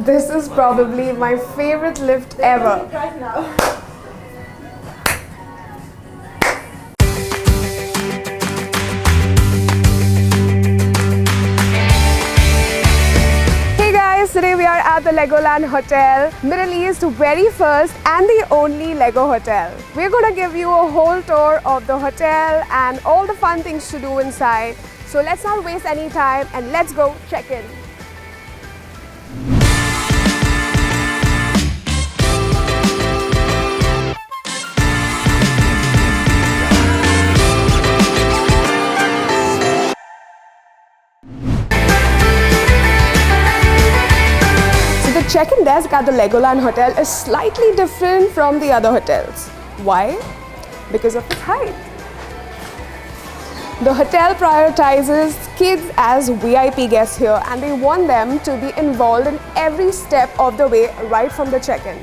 This is probably my favorite lift ever. Right now. Hey guys, today we are at the Legoland Hotel, Middle East's very first and the only Lego hotel. We're gonna give you a whole tour of the hotel and all the fun things to do inside. So let's not waste any time and let's go check in. The check-in desk at the Legoland Hotel is slightly different from the other hotels. Why? Because of its height. The hotel prioritizes kids as VIP guests here and they want them to be involved in every step of the way right from the check-in.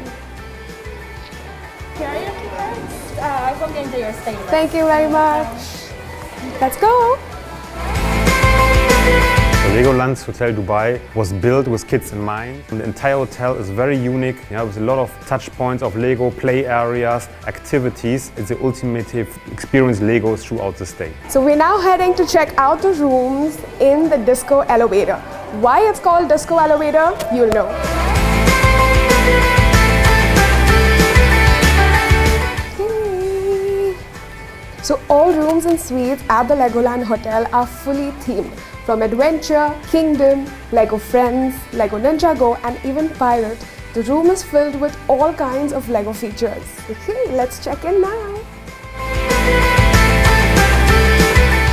Here are your tickets. I'll go into your stay. Thank you very much. Let's go. The Legoland Hotel Dubai was built with kids in mind. And the entire hotel is very unique, with a lot of touch points of Lego, play areas, activities. It's the ultimate experience Legos throughout the stay. So we're now heading to check out the rooms in the disco elevator. Why it's called disco elevator, you'll know. So all rooms and suites at the Legoland Hotel are fully themed. From Adventure, Kingdom, Lego Friends, Lego Ninja Go and even Pirate, the room is filled with all kinds of Lego features. Okay, let's check in now.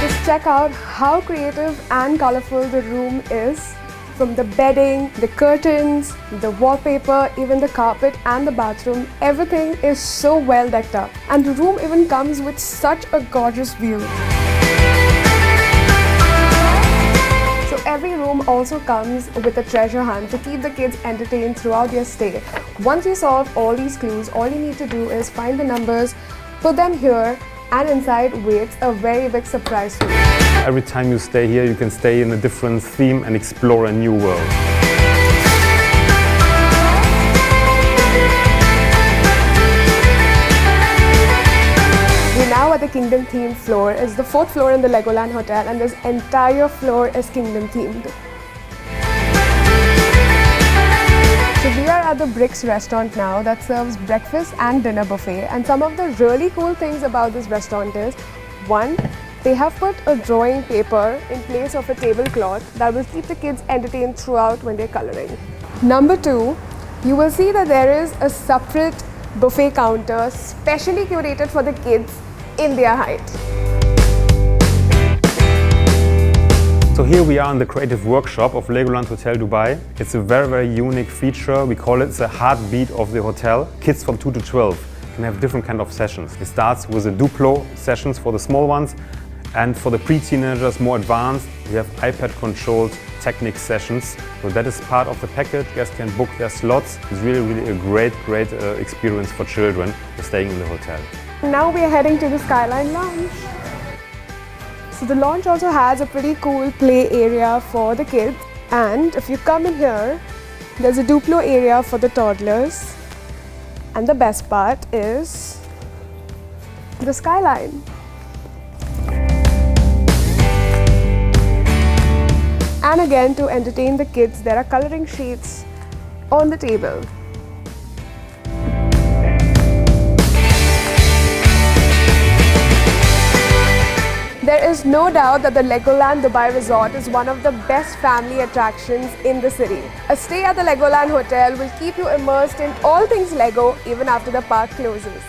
Just check out how creative and colorful the room is. From the bedding, the curtains, the wallpaper, even the carpet and the bathroom, everything is so well decked up. And the room even comes with such a gorgeous view. Every room also comes with a treasure hunt to keep the kids entertained throughout their stay. Once you solve all these clues, all you need to do is find the numbers, put them here, and inside waits a very big surprise for you. Every time you stay here, you can stay in a different theme and explore a new world. Now at the Kingdom themed floor. It's the 4th floor in the Legoland Hotel and this entire floor is Kingdom themed. So we are at the Bricks restaurant now that serves breakfast and dinner buffet, and some of the really cool things about this restaurant is, one, they have put a drawing paper in place of a tablecloth that will keep the kids entertained throughout when they're coloring. Number 2, you will see that there is a separate buffet counter specially curated for the kids in their height. So here we are in the creative workshop of Legoland Hotel Dubai. It's a very, very unique feature. We call it the heartbeat of the hotel. Kids from 2 to 12 can have different kind of sessions. It starts with the Duplo sessions for the small ones, and for the pre-teenagers more advanced, we have iPad-controlled Technic sessions. So that is part of the package. Guests can book their slots. It's really, really a great experience for children staying in the hotel. Now we are heading to the Skyline Lounge. So the lounge also has a pretty cool play area for the kids. And if you come in here, there's a Duplo area for the toddlers. And the best part is the skyline. And again, to entertain the kids, there are coloring sheets on the table. There is no doubt that the Legoland Dubai Resort is one of the best family attractions in the city. A stay at the Legoland Hotel will keep you immersed in all things Lego even after the park closes.